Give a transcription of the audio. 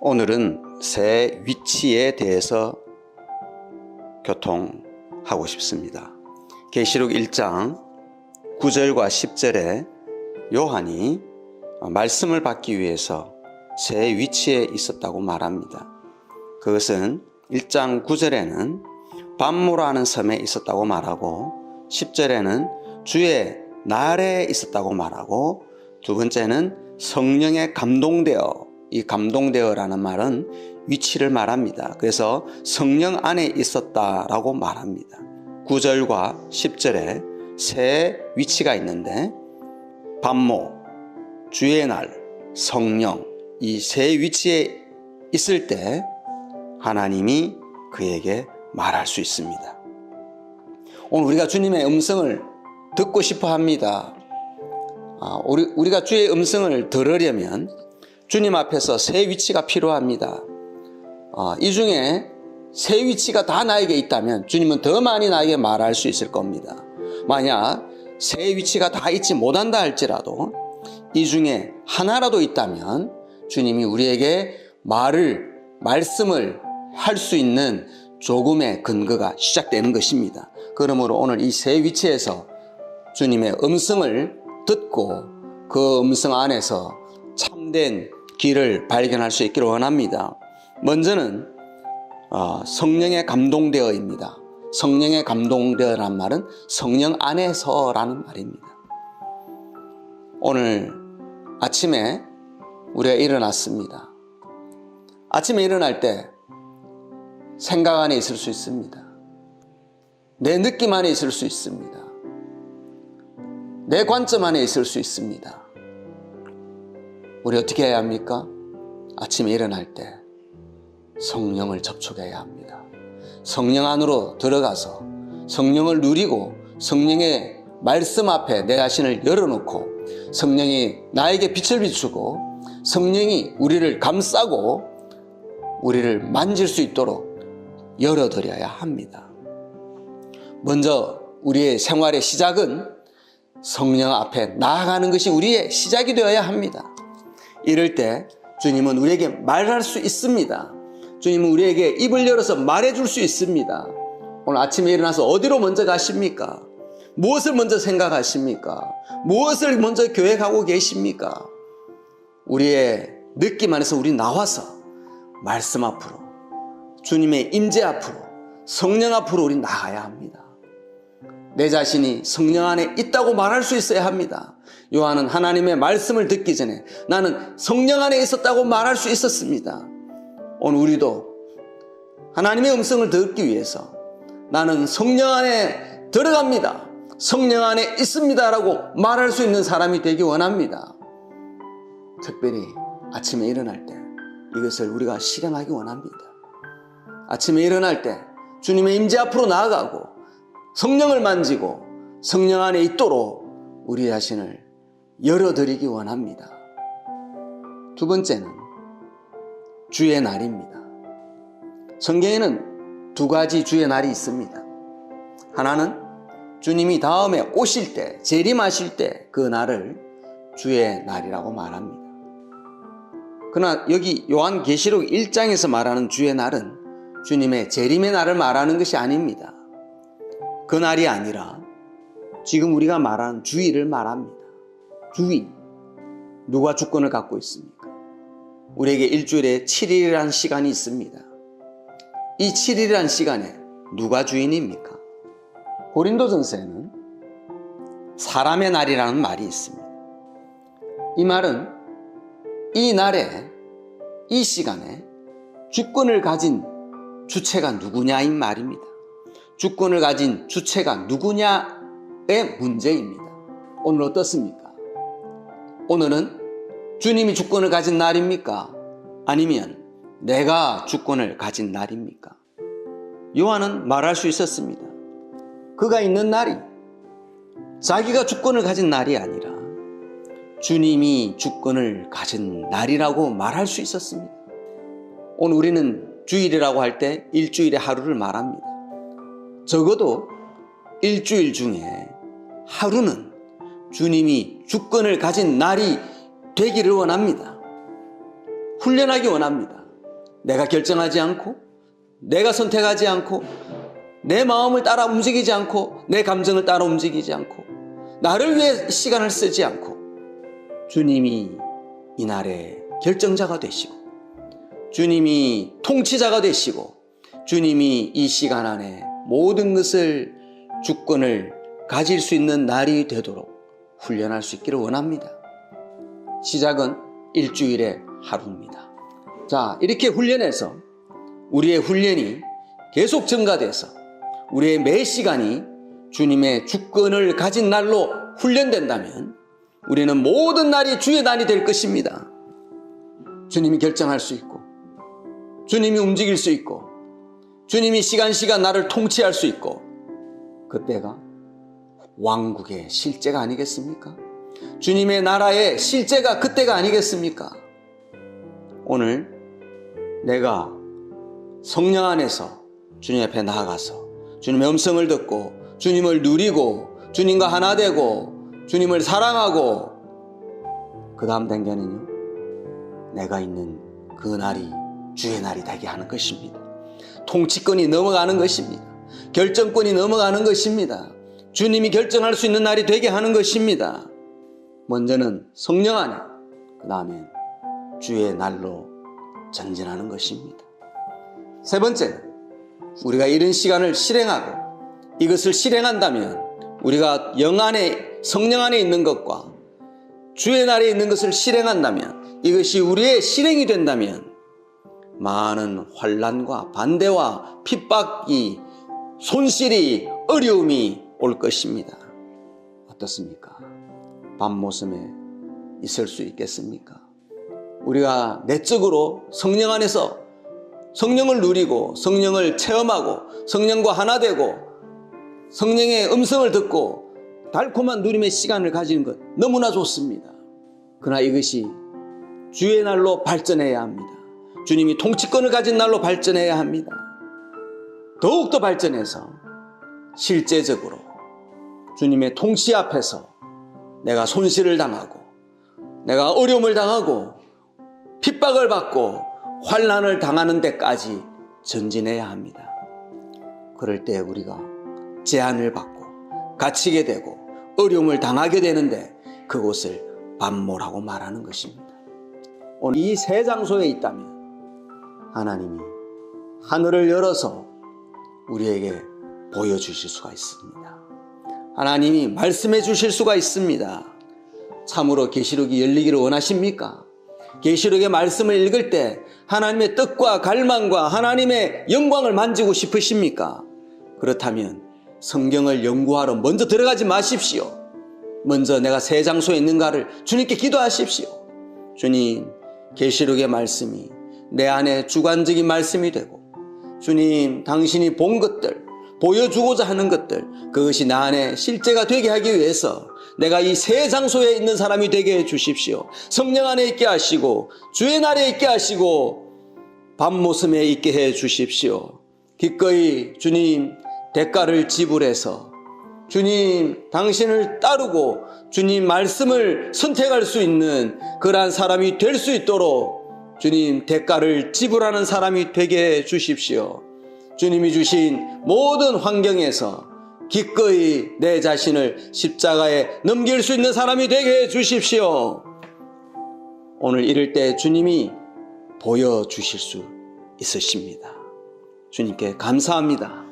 오늘은 새 위치에 대해서 교통하고 싶습니다. 계시록 1장 9절과 10절에 요한이 말씀을 받기 위해서 새 위치에 있었다고 말합니다. 그것은 1장 9절에는 밤모라는 섬에 있었다고 말하고 10절에는 주의 날에 있었다고 말하고 두 번째는 성령에 감동되어, 이 감동되어라는 말은 위치를 말합니다. 그래서 성령 안에 있었다라고 말합니다. 9절과 10절에 세 위치가 있는데 밤모, 주의 날, 성령, 이 세 위치에 있을 때 하나님이 그에게 말할 수 있습니다. 오늘 우리가 주님의 음성을 듣고 싶어 합니다. 우리가 주의 음성을 들으려면 주님 앞에서 세 위치가 필요합니다. 이 중에 세 위치가 다 나에게 있다면 주님은 더 많이 나에게 말할 수 있을 겁니다. 만약 세 위치가 다 있지 못한다 할지라도 이 중에 하나라도 있다면 주님이 우리에게 말씀을 할 수 있는 조금의 근거가 시작되는 것입니다. 그러므로 오늘 이 세 위치에서 주님의 음성을 듣고 그 음성 안에서 참된 길을 발견할 수 있기를 원합니다. 먼저는 성령에 감동되어입니다. 성령에 감동되어라는 말은 성령 안에서라는 말입니다. 오늘 아침에 우리가 일어났습니다. 아침에 일어날 때 생각 안에 있을 수 있습니다. 내 느낌 안에 있을 수 있습니다. 내 관점 안에 있을 수 있습니다. 우리 어떻게 해야 합니까? 아침에 일어날 때 성령을 접촉해야 합니다. 성령 안으로 들어가서 성령을 누리고 성령의 말씀 앞에 내 자신을 열어놓고 성령이 나에게 빛을 비추고 성령이 우리를 감싸고 우리를 만질 수 있도록 열어드려야 합니다. 먼저 우리의 생활의 시작은 성령 앞에 나아가는 것이 우리의 시작이 되어야 합니다. 이럴 때 주님은 우리에게 말할 수 있습니다. 주님은 우리에게 입을 열어서 말해줄 수 있습니다. 오늘 아침에 일어나서 어디로 먼저 가십니까? 무엇을 먼저 생각하십니까? 무엇을 먼저 계획하고 계십니까? 우리의 느낌 안에서 우리 나와서 말씀 앞으로, 주님의 임재 앞으로, 성령 앞으로 우리 나가야 합니다. 내 자신이 성령 안에 있다고 말할 수 있어야 합니다. 요한은 하나님의 말씀을 듣기 전에 나는 성령 안에 있었다고 말할 수 있었습니다. 오늘 우리도 하나님의 음성을 듣기 위해서 나는 성령 안에 들어갑니다. 성령 안에 있습니다 라고 말할 수 있는 사람이 되기 원합니다. 특별히 아침에 일어날 때 이것을 우리가 실행하기 원합니다. 아침에 일어날 때 주님의 임재 앞으로 나아가고 성령을 만지고 성령 안에 있도록 우리 자신을 열어드리기 원합니다. 두 번째는 주의 날입니다. 성경에는 두 가지 주의 날이 있습니다. 하나는 주님이 다음에 오실 때, 재림하실 때 그 날을 주의 날이라고 말합니다. 그러나 여기 요한계시록 1장에서 말하는 주의 날은 주님의 재림의 날을 말하는 것이 아닙니다. 그 날이 아니라 지금 우리가 말하는 주일을 말합니다. 주일. 누가 주권을 갖고 있습니까? 우리에게 일주일에 7일이라는 시간이 있습니다. 이 7일이라는 시간에 누가 주인입니까? 고린도전서에는 사람의 날이라는 말이 있습니다. 이 말은 이 날에, 이 시간에 주권을 가진 주체가 누구냐인 말입니다. 주권을 가진 주체가 누구냐의 문제입니다. 오늘 어떻습니까? 오늘은 주님이 주권을 가진 날입니까? 아니면 내가 주권을 가진 날입니까? 요한은 말할 수 있었습니다. 그가 있는 날이 자기가 주권을 가진 날이 아니라 주님이 주권을 가진 날이라고 말할 수 있었습니다. 오늘 우리는 주일이라고 할 때 일주일의 하루를 말합니다. 적어도 일주일 중에 하루는 주님이 주권을 가진 날이 되기를 원합니다. 훈련하기 원합니다. 내가 결정하지 않고, 내가 선택하지 않고, 내 마음을 따라 움직이지 않고, 내 감정을 따라 움직이지 않고, 나를 위해 시간을 쓰지 않고, 주님이 이날의 결정자가 되시고, 주님이 통치자가 되시고, 주님이 이 시간 안에 모든 것을 주권을 가질 수 있는 날이 되도록 훈련할 수 있기를 원합니다. 시작은 일주일의 하루입니다. 자, 이렇게 훈련해서 우리의 훈련이 계속 증가돼서 우리의 매 시간이 주님의 주권을 가진 날로 훈련된다면 우리는 모든 날이 주의 날이 될 것입니다. 주님이 결정할 수 있고, 주님이 움직일 수 있고, 주님이 시간 나를 통치할 수 있고, 그때가 왕국의 실제가 아니겠습니까? 주님의 나라의 실제가 그때가 아니겠습니까? 오늘 내가 성령 안에서 주님 앞에 나아가서 주님의 음성을 듣고 주님을 누리고 주님과 하나 되고 주님을 사랑하고, 그 다음 단계는요, 내가 있는 그 날이 주의 날이 되게 하는 것입니다. 통치권이 넘어가는 것입니다. 결정권이 넘어가는 것입니다. 주님이 결정할 수 있는 날이 되게 하는 것입니다. 먼저는 성령 안에, 그 다음에 주의 날로 전진하는 것입니다. 세 번째는 우리가 이런 시간을 실행하고, 이것을 실행한다면 우리가 영 안에, 성령 안에 있는 것과 주의 날에 있는 것을 실행한다면, 이것이 우리의 실행이 된다면 많은 환난과 반대와 핍박이, 손실이, 어려움이 올 것입니다. 어떻습니까? 밤모섬에 있을 수 있겠습니까? 우리가 내적으로 성령 안에서 성령을 누리고 성령을 체험하고 성령과 하나 되고 성령의 음성을 듣고 달콤한 누림의 시간을 가지는 것 너무나 좋습니다. 그러나 이것이 주의 날로 발전해야 합니다. 주님이 통치권을 가진 날로 발전해야 합니다. 더욱더 발전해서 실제적으로 주님의 통치 앞에서 내가 손실을 당하고, 내가 어려움을 당하고, 핍박을 받고, 환난을 당하는 데까지 전진해야 합니다. 그럴 때 우리가 제한을 받고 갇히게 되고 어려움을 당하게 되는데 그곳을 반모라고 말하는 것입니다. 오늘 이 세 장소에 있다면 하나님이 하늘을 열어서 우리에게 보여주실 수가 있습니다. 하나님이 말씀해 주실 수가 있습니다. 참으로 계시록이 열리기를 원하십니까? 계시록의 말씀을 읽을 때 하나님의 뜻과 갈망과 하나님의 영광을 만지고 싶으십니까? 그렇다면 성경을 연구하러 먼저 들어가지 마십시오. 먼저 내가 새 장소에 있는가를 주님께 기도하십시오. 주님, 계시록의 말씀이 내 안에 주관적인 말씀이 되고, 주님, 당신이 본 것들, 보여주고자 하는 것들, 그것이 나 안에 실제가 되게 하기 위해서 내가 이 새 장소에 있는 사람이 되게 해 주십시오. 성령 안에 있게 하시고 주의 날에 있게 하시고 밤모섬에 있게 해 주십시오. 기꺼이 주님 대가를 지불해서 주님 당신을 따르고 주님 말씀을 선택할 수 있는 그러한 사람이 될 수 있도록 주님 대가를 지불하는 사람이 되게 해 주십시오. 주님이 주신 모든 환경에서 기꺼이 내 자신을 십자가에 넘길 수 있는 사람이 되게 해 주십시오. 오늘 이럴 때 주님이 보여주실 수 있으십니다. 주님께 감사합니다.